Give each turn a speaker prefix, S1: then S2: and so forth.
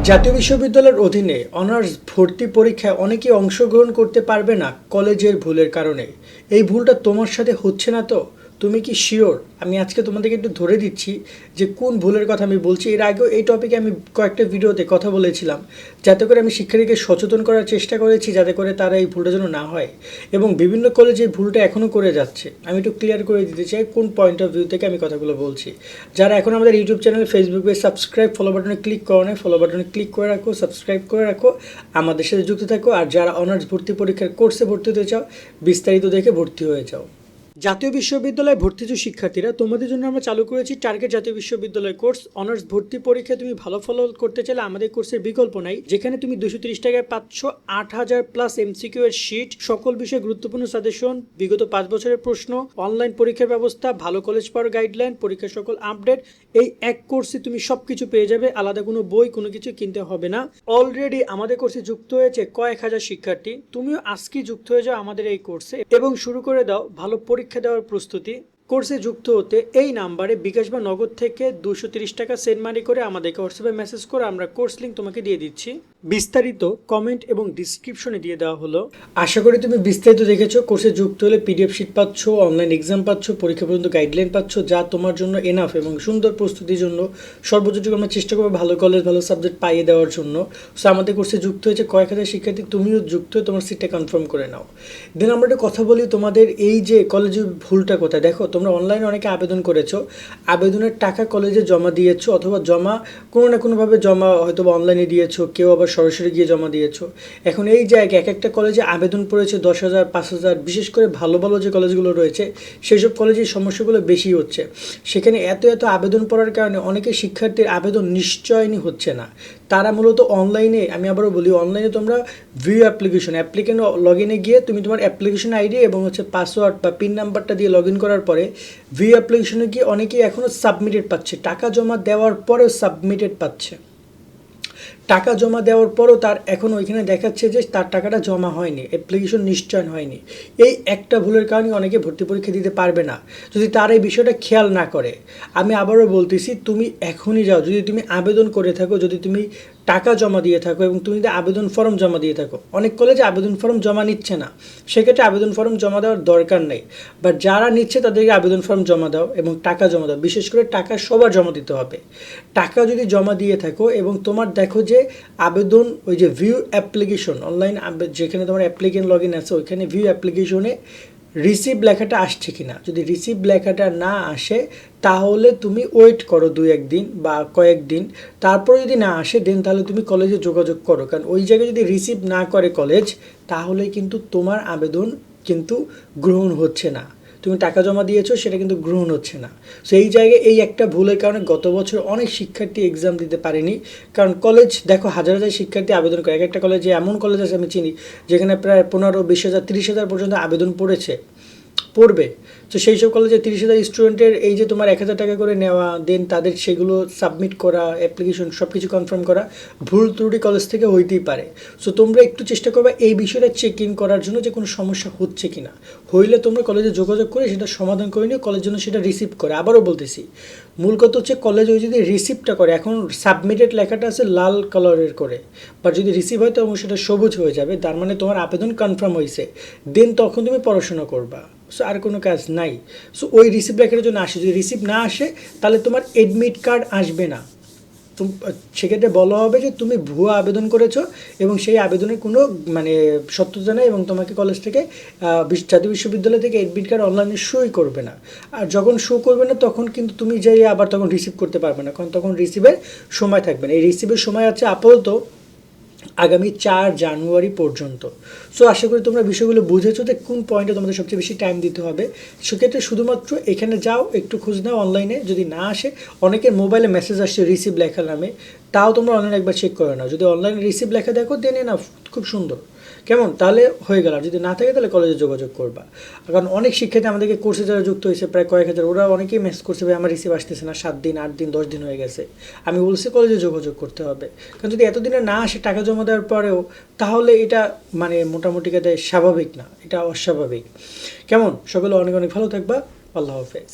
S1: জাতীয় বিশ্ববিদ্যালয়ের অধীনে অনার্স ভর্তি পরীক্ষায় অনেকেই অংশগ্রহণ করতে পারবে না কলেজের ভুলের কারণে। এই ভুলটা তোমার সাথে হচ্ছে না তো? তুমি কি শিওর? আমি আজকে তোমাদেরকে একটু ধরে দিচ্ছি যে কোন ভুলের কথা আমি বলছি। এর আগেও এই টপিকে আমি কয়েকটা ভিডিওতে কথা বলেছিলাম, যাতে করে আমি শিক্ষার্থীকে সচেতন করার চেষ্টা করেছি, যাতে করে তারা এই ভুলটা যেন না হয়। এবং বিভিন্ন কলেজে এই ভুলটা এখনও করে যাচ্ছে। আমি একটু ক্লিয়ার করে দিতে চাই কোন পয়েন্ট অফ ভিউ থেকে আমি কথাগুলো বলছি। যারা এখন আমাদের YouTube channel, Facebook page subscribe, follow বাটনে ক্লিক করো না, ফলো বাটনে ক্লিক করে রাখো, সাবস্ক্রাইব করে রাখো, আমাদের সাথে যুক্ত থাকো। আর যারা অনার্স ভর্তি পরীক্ষার কোর্সে ভর্তি হতে চাও, বিস্তারিত দেখে ভর্তি হয়ে যাও। জাতীয় বিশ্ববিদ্যালয়ে ভর্তিজ শিক্ষার্থীরা, তোমাদের জন্য আমরা চালু করেছি টার্গেট জাতীয় বিশ্ববিদ্যালয় কোর্স। অনার্স ভর্তি পরীক্ষায় তুমি ভালো ফল করতে চাইলে আমাদের কোর্সের বিকল্প নাই, যেখানে তুমি 230 টাকায় পাচ্ছ 8000 প্লাস এমসিকিউ এর শিট, সকল বিষয়ে গুরুত্বপূর্ণ সাজেশন, বিগত 5 বছরের প্রশ্ন, অনলাইন পরীক্ষার ব্যবস্থা, ভালো কলেজ পাওয়ার গাইডলাইন, পরীক্ষার সকল আপডেট। এই এক কোর্সে তুমি সবকিছু পেয়ে যাবে, আলাদা কোনো বই কোনো কিছু কিনতে হবে না। অলরেডি আমাদের কোর্সে যুক্ত হয়েছে কয়েক হাজার শিক্ষার্থী। তুমিও আজকেই যুক্ত হয়ে যাও আমাদের এই কোর্সে এবং শুরু করে দাও ভালো পরীক্ষা দেওয়ার প্রস্তুতি। কোর্সে যুক্ত হতে এই নাম্বারে বিকাশ বা নগদ থেকে 230 টাকা সেন্ড মানি করে আমাদেরকে হোয়াটসঅ্যাপে মেসেজ করে আমরা কোর্স লিঙ্ক তোমাকে দিয়ে দিচ্ছি। বিস্তারিত কমেন্ট এবং ডিসক্রিপশনে দিয়ে দেওয়া হলো। আশা করি তুমি বিস্তারিত দেখেছো। কোর্সে যুক্ত হলে পিডিএফ শিট পাচ্ছ, অনলাইন এক্সাম পাচ্ছ, পরীক্ষা পর্যন্ত গাইডলাইন পাচ্ছ, যা তোমার জন্য এনাফ এবং সুন্দর প্রস্তুতির জন্য সর্বোচ্চটুকু আমরা চেষ্টা করবো ভালো কলেজ ভালো সাবজেক্ট পাইয়ে দেওয়ার জন্য। সো আমাদের কোর্সে যুক্ত হয়েছে কয়েক হাজার শিক্ষার্থী, তুমিও যুক্ত হয়ে তোমার সিটটা কনফার্ম করে নাও। দেন আমরা একটা কথা বলি, তোমাদের এই যে কলেজে ভুলটা কোথায় দেখো। তোমরা অনলাইনে অনেকে আবেদন করেছো, আবেদনের টাকা কলেজে জমা দিয়েছো, অথবা জমা কোনো না কোনোভাবে জমা হয়তো বা অনলাইনে দিয়েছো, কেউ আবার সরাসরি গিয়ে জমা দিয়েছো। এখন এই জায়গায় এক একটা কলেজে আবেদন পড়েছে 10,000, 5,000, বিশেষ করে ভালো ভালো যে কলেজগুলো রয়েছে সেসব কলেজে সমস্যাগুলো বেশি হচ্ছে। সেখানে এত আবেদন পড়ার কারণে অনেকে শিক্ষার্থীর আবেদন নিশ্চয়ই হচ্ছে না। তারা মূলত অনলাইনে, আমি আবারও বলি, অনলাইনে তোমরা ভিউ অ্যাপ্লিকেন্ট লগ ইনে গিয়ে তুমি তোমার অ্যাপ্লিকেশন আইডি এবং পাসওয়ার্ড বা পিন নাম্বারটা দিয়ে লগ ইন করার পরে ভিউ অ্যাপ্লিকেশনে গিয়ে অনেকেই এখনও সাবমিটেড পাচ্ছে, টাকা জমা দেওয়ার পরেও সাবমিটেড পাচ্ছে। টাকা জমা দেওয়ার পরও তার এখন ওইখানে দেখাচ্ছে যে তার টাকাটা জমা হয়নি, অ্যাপ্লিকেশন নিশ্চয়ন হয়নি। এই একটা ভুলের কারণে অনেকে ভর্তি পরীক্ষা দিতে পারবে না, যদি তার এই বিষয়টা খেয়াল না করে। আমি আবারও বলতেছি, তুমি এখনই যাও, যদি তুমি আবেদন করে থাকো, যদি তুমি টাকা জমা দিয়ে থাকো এবং তুমি যদি আবেদন ফর্ম জমা দিয়ে থাকো, অনেক কলেজে আবেদন ফর্ম জমা নিচ্ছে না, সেক্ষেত্রে আবেদন ফর্ম জমা দেওয়ার দরকার নেই। বাট যারা নিচ্ছে তাদেরকে আবেদন ফর্ম জমা দাও এবং টাকা জমা দাও। বিশেষ করে টাকা সবার জমা দিতে হবে। টাকা যদি জমা দিয়ে থাকো এবং তোমার দেখো যে আবেদন ওই যে ভিউ অ্যাপ্লিকেশন অনলাইন, যেখানে তোমার অ্যাপ্লিকেন্ট লগ ইন আছে, ওইখানে ভিউ অ্যাপ্লিকেশনে রিসিভ লেখাটা আসছে কিনা, যদি রিসিভ লেখাটা না আসে তাহলে তুমি ওয়েট করো 2-1 দিন বা কয়েকদিন, তারপরে যদি না আসে দেন তাহলে তুমি কলেজে যোগাযোগ করো। কারণ ওই জায়গায় যদি রিসিভ না করে কলেজ, তাহলে কিন্তু তোমার আবেদন কিন্তু গ্রহণ হচ্ছে না। তুমি টাকা জমা দিয়েছো, সেটা কিন্তু গ্রহণ হচ্ছে না। সো এই জায়গায় এই একটা ভুলের কারণে গত বছর অনেক শিক্ষার্থী এক্সাম দিতে পারেনি। কারণ কলেজ দেখো হাজার হাজার শিক্ষার্থী আবেদন করে, এক একটা কলেজে এমন কলেজ আছে আমি চিনি যেখানে প্রায় 15, 20,000, 30,000 পর্যন্ত আবেদন পড়বে। তো সেই সব কলেজে 30,000 স্টুডেন্টের এই যে তোমার 1,000 টাকা করে নেওয়া, দেন তাদের সেগুলো সাবমিট করা, অ্যাপ্লিকেশন সব কিছু কনফার্ম করা, ভুল ত্রুটি কলেজ থেকে হইতেই পারে। সো তোমরা একটু চেষ্টা করবে এই বিষয়টা চেক ইন করার জন্য যে কোনো সমস্যা হচ্ছে কি না। হইলে তোমরা কলেজে যোগাযোগ করে সেটা সমাধান করে নিও, কলেজ জন্য সেটা রিসিভ করে। আবারও বলতেছি, মূল কথা হচ্ছে কলেজ ওই যদি রিসিভটা করে, এখন সাবমিটেড লেখাটা আছে লাল কালারের করে, বা যদি রিসিভ হয় তখন সেটা সবুজ হয়ে যাবে, তার মানে তোমার আবেদন কনফার্ম হয়েছে। দেন তখন তুমি পড়াশোনা করবা। সো আর কোনো কাজ নাই। সো ওই রিসিভ লেখার জন্য আসে, যদি রিসিভ না আসে তাহলে তোমার এডমিট কার্ড আসবে না। সেক্ষেত্রে বলা হবে যে তুমি ভুয়া আবেদন করেছো এবং সেই আবেদনের কোনো সত্যতা নেই এবং তোমাকে কলেজ থেকে জাতীয় বিশ্ববিদ্যালয় থেকে এডমিট কার্ড অনলাইনে শোই করবে না। আর যখন শো করবে না তখন কিন্তু তুমি যাই আবার তখন রিসিভ করতে পারবে না, কারণ তখন রিসিভের সময় থাকবে না। এই রিসিভের সময় আছে আপাতত আগামী 4 জানুয়ারি পর্যন্ত। সো আশা করি তোমরা বিষয়গুলো বুঝেছো যে কোন পয়েন্টে তোমাদের সবচেয়ে বেশি টাইম দিতে হবে। সেক্ষেত্রে শুধুমাত্র এখানে যাও, একটু খোঁজ নাও অনলাইনে, যদি না আসে, অনেকের মোবাইলে মেসেজ আসছে রিসিভ লেখার নামে, তাও তোমরা অনলাইনে একবার চেক করে নাও। যদি অনলাইনে রিসিভ লেখা দেখো দেন না, খুব সুন্দর, কেমন, তাহলে হয়ে গেল। আর যদি না থাকে তাহলে কলেজে যোগাযোগ করবা। কারণ অনেক শিক্ষার্থী আমাদেরকে কোর্সে যারা যুক্ত হয়েছে প্রায় কয়েক হাজার, ওরা অনেকেই মেসেজ করছে ভাই আমার রিসিভ আসতেছে না, 7 দিন 8 দিন 10 দিন হয়ে গেছে। আমি বলছি কলেজে যোগাযোগ করতে হবে, কারণ যদি এতদিনে না আসে টাকা জমা দেওয়ার পরেও, তাহলে এটা মোটামুটি কাজে স্বাভাবিক না, এটা অস্বাভাবিক। কেমন, সকলে অনেক অনেক ভালো থাকবা। আল্লাহ হাফেজ।